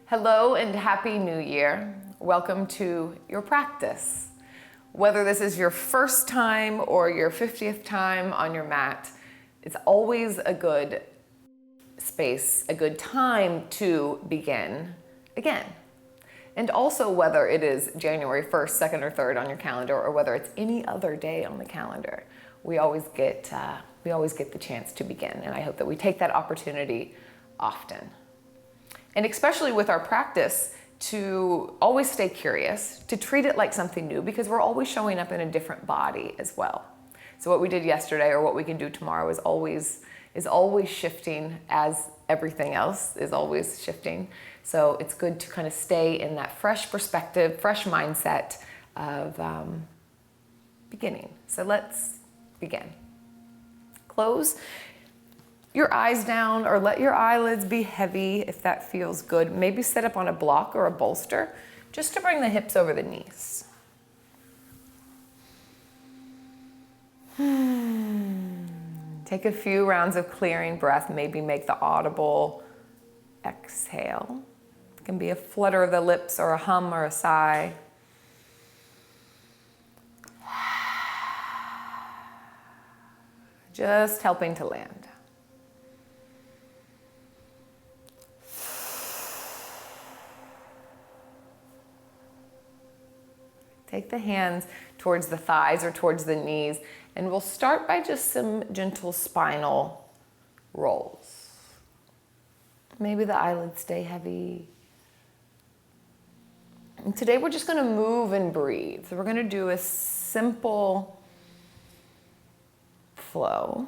Hello and Happy New Year. Welcome to your practice. Whether this is your first time or your 50th time on your mat, it's always a good space, a good time to begin again. And also whether it is January 1st, 2nd, or 3rd on your calendar, or whether it's any other day on the calendar, we always get the chance to begin. And I hope that we take that opportunity often. And especially with our practice, to always stay curious, to treat it like something new, because we're always showing up in a different body as well. So what we did yesterday or what we can do tomorrow is always shifting, as everything else is always shifting. So it's good to kind of stay in that fresh perspective, fresh mindset of beginning. So let's begin. Close your eyes down or let your eyelids be heavy if that feels good. Maybe sit up on a block or a bolster just to bring the hips over the knees. Take a few rounds of clearing breath. Maybe make the audible exhale. It can be a flutter of the lips or a hum or a sigh. Just helping to land. Take the hands towards the thighs or towards the knees, and we'll start by just some gentle spinal rolls. Maybe the eyelids stay heavy. And today we're just going to move and breathe. So we're going to do a simple flow.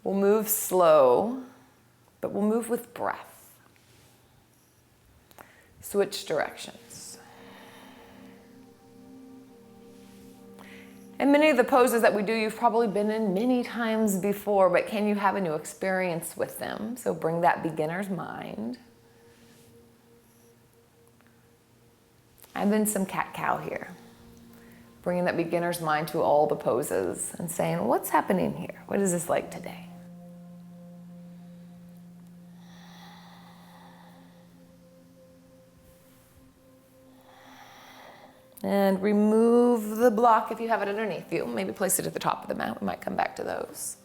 We'll move slow, but we'll move with breath. Switch directions. And many of the poses that we do, you've probably been in many times before, but can you have a new experience with them? So bring that beginner's mind. And then some cat-cow here. Bringing that beginner's mind to all the poses and saying, what's happening here? What is this like today? And remove the block if you have it underneath you. Maybe place it at the top of the mat. We might come back to those.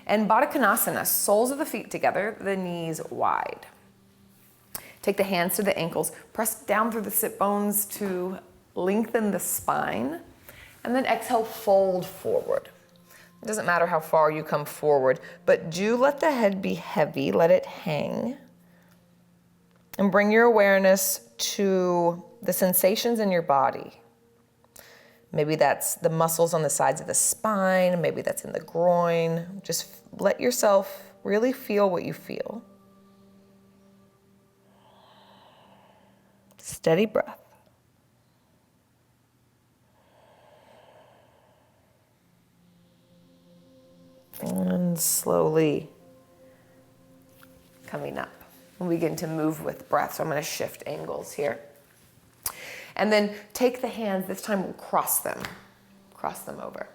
And Baddha Konasana, soles of the feet together, the knees wide. Take the hands to the ankles, press down through the sit bones to lengthen the spine, and then exhale, fold forward. It doesn't matter how far you come forward, but do let the head be heavy, let it hang, and bring your awareness to the sensations in your body. Maybe that's the muscles on the sides of the spine, maybe that's in the groin. Just let yourself really feel what you feel. Steady breath. And slowly coming up. We'll begin to move with breath. So I'm going to shift angles here. And then take the hands, this time we'll cross them over.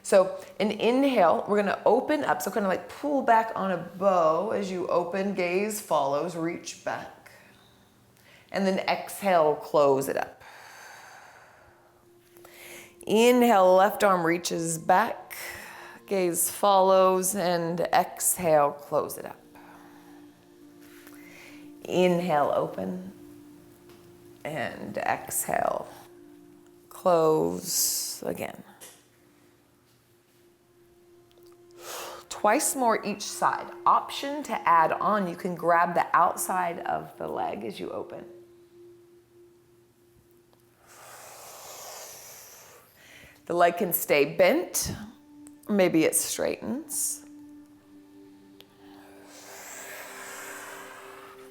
So an inhale, we're going to open up. So kind of like pull back on a bow as you open, gaze follows, reach back. And then exhale, close it up. Inhale, left arm reaches back, gaze follows, and exhale, close it up. Inhale, open, and exhale, close again. Twice more each side. Option to add on, you can grab the outside of the leg as you open. The leg can stay bent, maybe it straightens.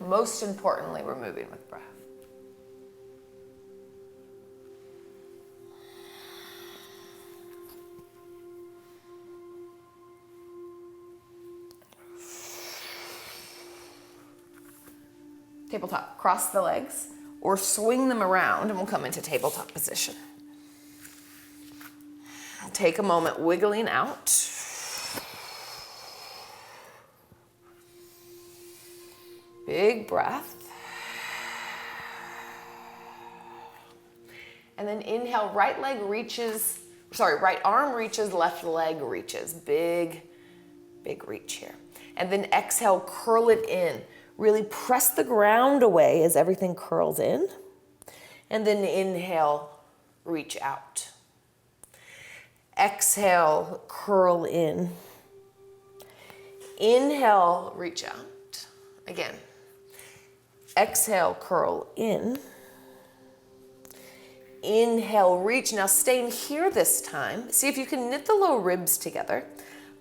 Most importantly, we're moving with breath. Tabletop, cross the legs or swing them around and we'll come into tabletop position. Take a moment wiggling out. Big breath. And then inhale, right arm reaches, left leg reaches. Big, big reach here. And then exhale, curl it in. Really press the ground away as everything curls in. And then inhale, reach out. Exhale, curl in. Inhale, reach out. Again. Exhale, curl in. Inhale, reach. Now staying here this time. See if you can knit the low ribs together.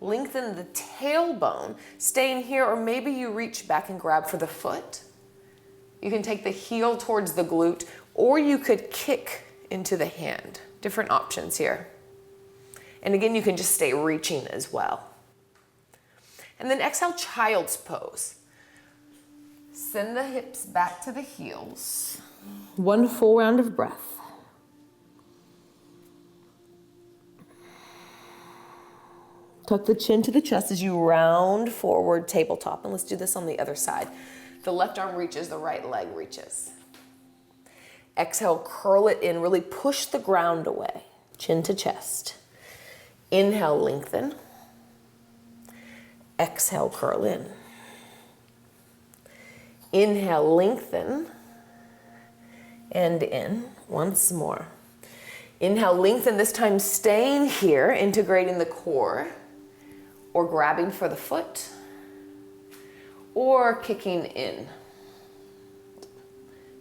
Lengthen the tailbone. Staying here, or maybe you reach back and grab for the foot. You can take the heel towards the glute, or you could kick into the hand. Different options here. And again, you can just stay reaching as well. And then exhale, child's pose. Send the hips back to the heels. One full round of breath. Tuck the chin to the chest as you round forward, tabletop. And let's do this on the other side. The left arm reaches, the right leg reaches. Exhale, curl it in, really push the ground away, chin to chest. Inhale, lengthen. Exhale, curl in. Inhale, lengthen. And in, once more. Inhale, lengthen, this time staying here, integrating the core, or grabbing for the foot, or kicking in.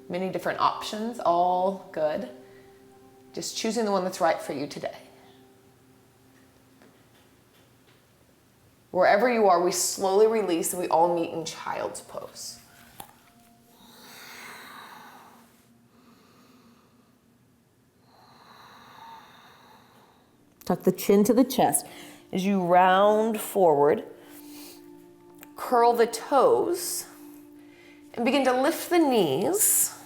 Many different options, all good. Just choosing the one that's right for you today. Wherever you are, we slowly release and we all meet in child's pose. Tuck the chin to the chest. As you round forward, curl the toes and begin to lift the knees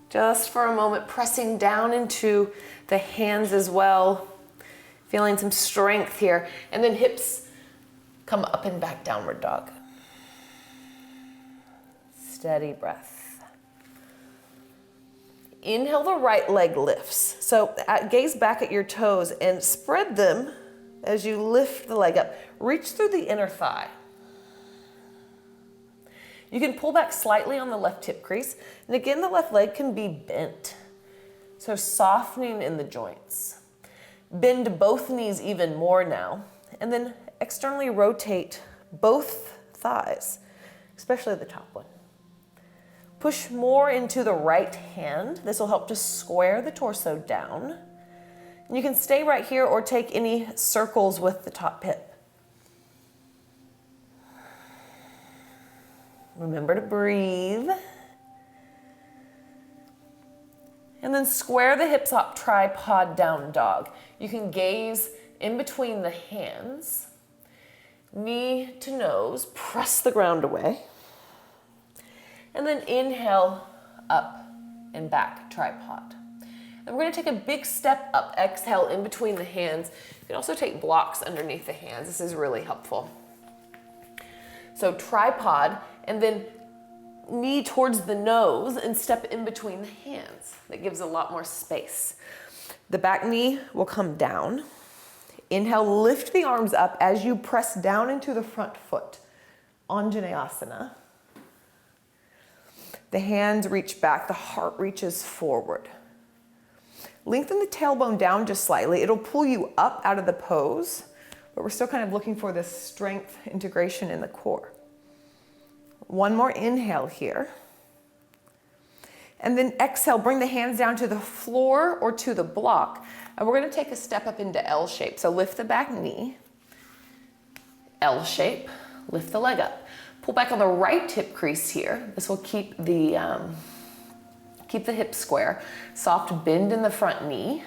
just for a moment, pressing down into the hands as well, feeling some strength here. And then hips come up and back, downward dog. Steady breath. Inhale, the right leg lifts. So gaze back at your toes and spread them as you lift the leg up. Reach through the inner thigh. You can pull back slightly on the left hip crease. And again, the left leg can be bent. So softening in the joints. Bend both knees even more now. And then externally rotate both thighs, especially the top one. Push more into the right hand. This will help to square the torso down. And you can stay right here or take any circles with the top hip. Remember to breathe. And then square the hips up, tripod down dog. You can gaze in between the hands. Knee to nose, press the ground away. And then inhale, up and back, tripod. And we're gonna take a big step up, exhale in between the hands. You can also take blocks underneath the hands. This is really helpful. So tripod, and then knee towards the nose and step in between the hands. That gives a lot more space. The back knee will come down. Inhale, lift the arms up as you press down into the front foot. Anjaneyasana. The hands reach back, the heart reaches forward. Lengthen the tailbone down just slightly. It'll pull you up out of the pose, but we're still kind of looking for this strength integration in the core. One more inhale here. And then exhale, bring the hands down to the floor or to the block. And we're gonna take a step up into L shape. So lift the back knee, L shape, lift the leg up. Pull back on the right hip crease here. This will keep the hip square. Soft bend in the front knee.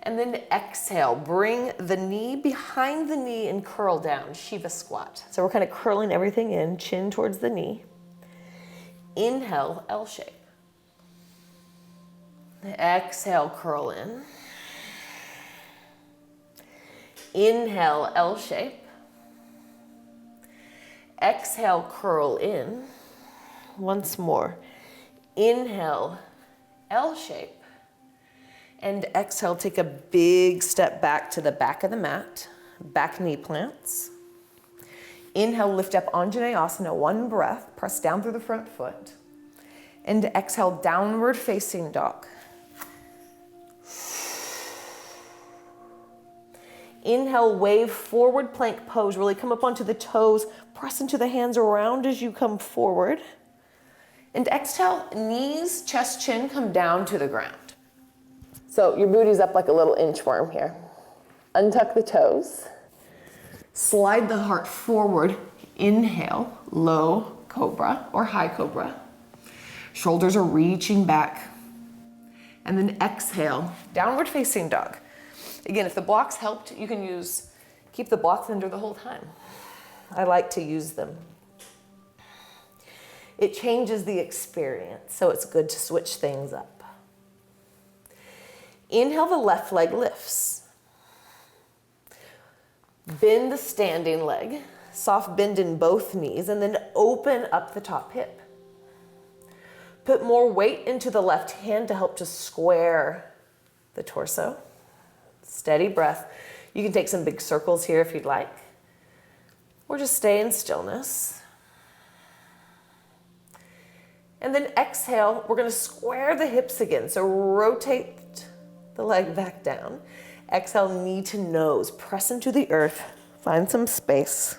And then exhale, bring the knee behind the knee and curl down, Shiva squat. So we're kind of curling everything in, chin towards the knee. Inhale, L shape. Exhale, curl in. Inhale, L shape. Exhale, curl in. Once more. Inhale, L shape. And exhale, take a big step back to the back of the mat. Back knee plants. Inhale, lift up Anjaneyasana, one breath. Press down through the front foot. And exhale, downward facing dog. Inhale, wave forward plank pose. Really come up onto the toes. Press into the hands around as you come forward. And exhale, knees, chest, chin come down to the ground. So your booty's up like a little inchworm here. Untuck the toes. Slide the heart forward. Inhale, low cobra or high cobra. Shoulders are reaching back. And then exhale, downward facing dog. Again, if the blocks helped, you can keep the blocks under the whole time. I like to use them. It changes the experience, so it's good to switch things up. Inhale, the left leg lifts. Bend the standing leg, soft bend in both knees, and then open up the top hip. Put more weight into the left hand to help to square the torso. Steady breath. You can take some big circles here if you'd like, or just stay in stillness. And then exhale, we're gonna square the hips again. So rotate the leg back down. Exhale, knee to nose. Press into the earth. Find some space.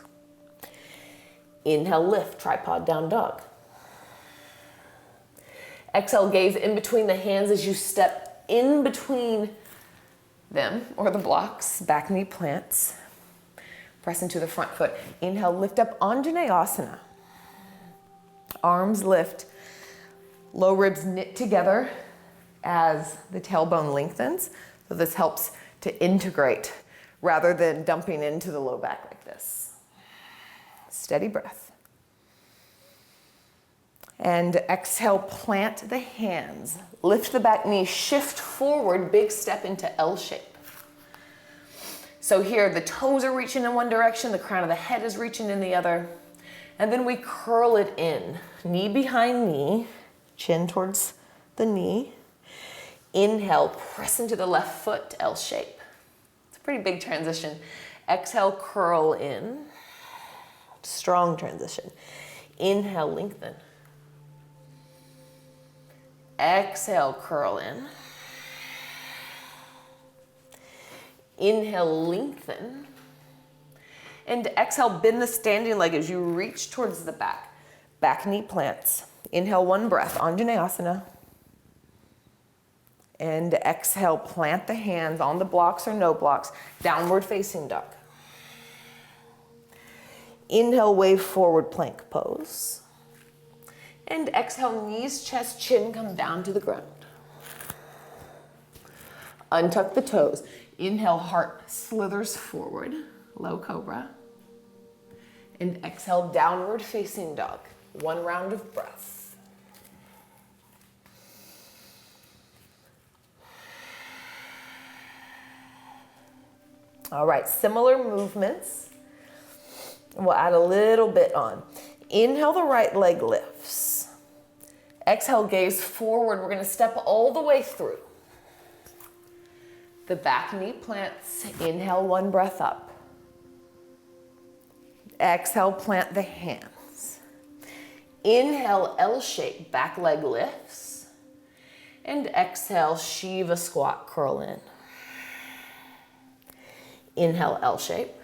Inhale, lift, tripod down dog. Exhale, gaze in between the hands as you step in between them or the blocks, back knee plants. Press into the front foot. Inhale, lift up Anjaneyasana. Arms lift. Low ribs knit together as the tailbone lengthens. So this helps to integrate rather than dumping into the low back like this. Steady breath. And exhale, plant the hands. Lift the back knee, shift forward, big step into L shape. So here, the toes are reaching in one direction, the crown of the head is reaching in the other. And then we curl it in. Knee behind knee, chin towards the knee. Inhale, press into the left foot, L shape. It's a pretty big transition. Exhale, curl in. Strong transition. Inhale, lengthen. Exhale, curl in. Inhale, lengthen. And exhale, bend the standing leg as you reach towards the back. Back knee plants. Inhale, one breath, Anjaneyasana. And exhale, plant the hands on the blocks or no blocks, downward facing dog. Inhale, wave forward plank pose. And exhale, knees, chest, chin come down to the ground. Untuck the toes. Inhale, heart slithers forward, low cobra. And exhale, downward facing dog. One round of breath. All right, similar movements. We'll add a little bit on. Inhale, the right leg lifts. Exhale, gaze forward. We're gonna step all the way through. The back knee plants. Inhale, one breath up. Exhale, plant the hands. Inhale, L shape, back leg lifts. And exhale, Shiva squat, curl in. Inhale, L shape.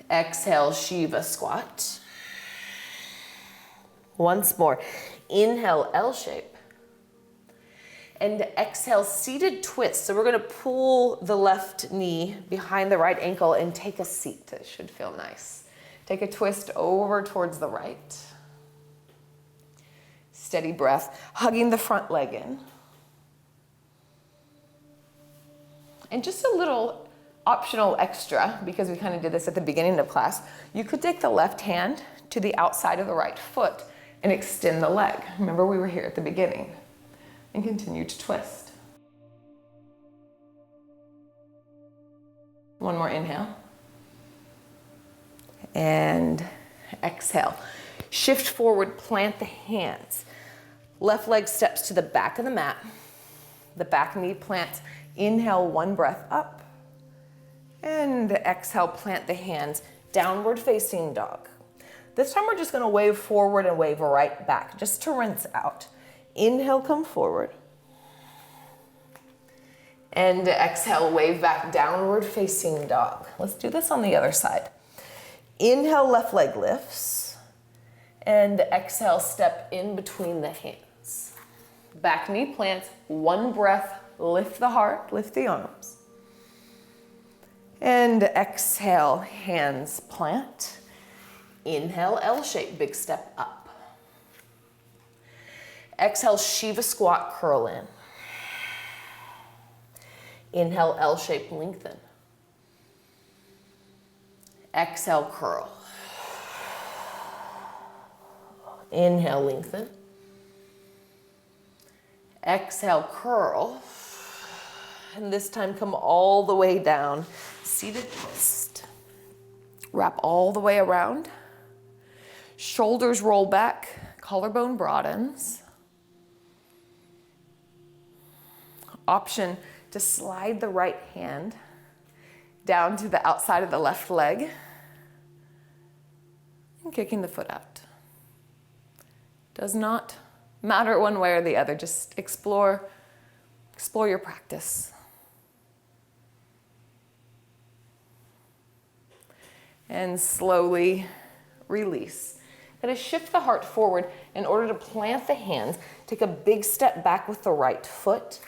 Exhale, Shiva squat. Once more. Inhale, L shape. And exhale, seated twist. So we're gonna pull the left knee behind the right ankle and take a seat. It should feel nice. Take a twist over towards the right. Steady breath, hugging the front leg in. And just a little optional extra, because we kind of did this at the beginning of class, you could take the left hand to the outside of the right foot and extend the leg. Remember, we were here at the beginning. And continue to twist. One more inhale. And exhale. Shift forward, plant the hands. Left leg steps to the back of the mat. The back knee plants. Inhale, one breath up. And exhale, plant the hands. Downward facing dog. This time we're just gonna wave forward and wave right back, just to rinse out. Inhale, come forward. And exhale, wave back, downward facing dog. Let's do this on the other side. Inhale, left leg lifts. And exhale, step in between the hands. Back knee plants, one breath, lift the heart, lift the arms. And exhale, hands plant. Inhale, L shape, big step up. Exhale, Shiva squat, curl in. Inhale, L shape, lengthen. Exhale, curl. Inhale, lengthen. Exhale, curl. And this time come all the way down. Seated twist. Wrap all the way around. Shoulders roll back, collarbone broadens. Option to slide the right hand down to the outside of the left leg and kicking the foot out. Does not matter one way or the other, just explore your practice. And slowly release. Gonna shift the heart forward in order to plant the hands. Take a big step back with the right foot.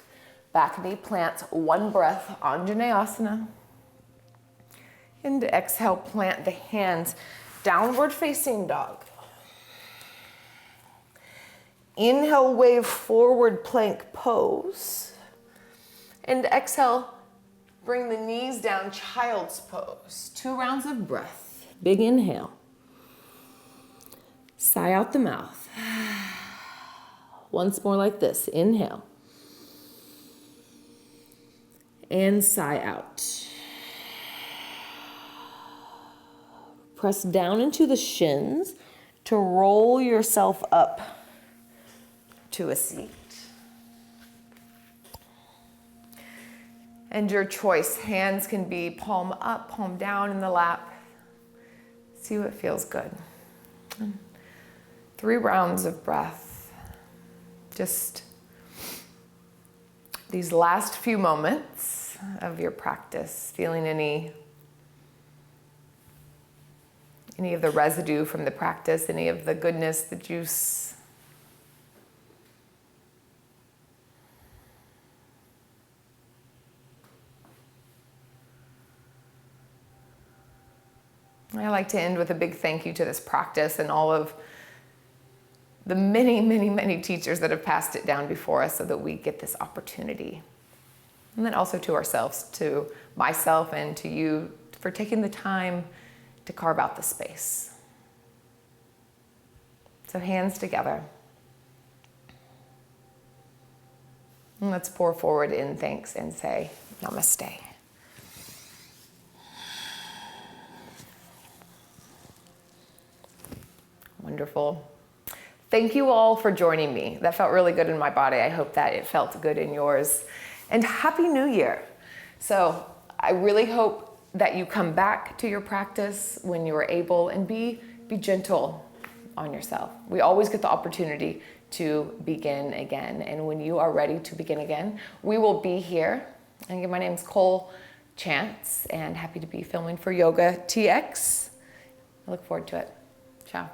Back knee plants, one breath, Anjaneyasana. And exhale, plant the hands, downward facing dog. Inhale, wave forward plank pose. And exhale, bring the knees down, child's pose. 2 rounds of breath. Big inhale. Sigh out the mouth. Once more like this. Inhale. And sigh out. Press down into the shins to roll yourself up to a seat. And your choice, hands can be palm up, palm down in the lap. See what feels good. 3 rounds of breath. Just these last few moments of your practice, feeling any of the residue from the practice, any of the goodness, the juice. I like to end with a big thank you to this practice and all of the many, many, many teachers that have passed it down before us so that we get this opportunity. And then also to ourselves, to myself and to you for taking the time to carve out the space. So hands together. And let's pour forward in thanks and say namaste. Wonderful. Thank you all for joining me. That felt really good in my body. I hope that it felt good in yours. And Happy New Year. So I really hope that you come back to your practice when you are able and be gentle on yourself. We always get the opportunity to begin again. And when you are ready to begin again, we will be here. And again, my name is Cole Chance and happy to be filming for YOGATX. I look forward to it. Ciao.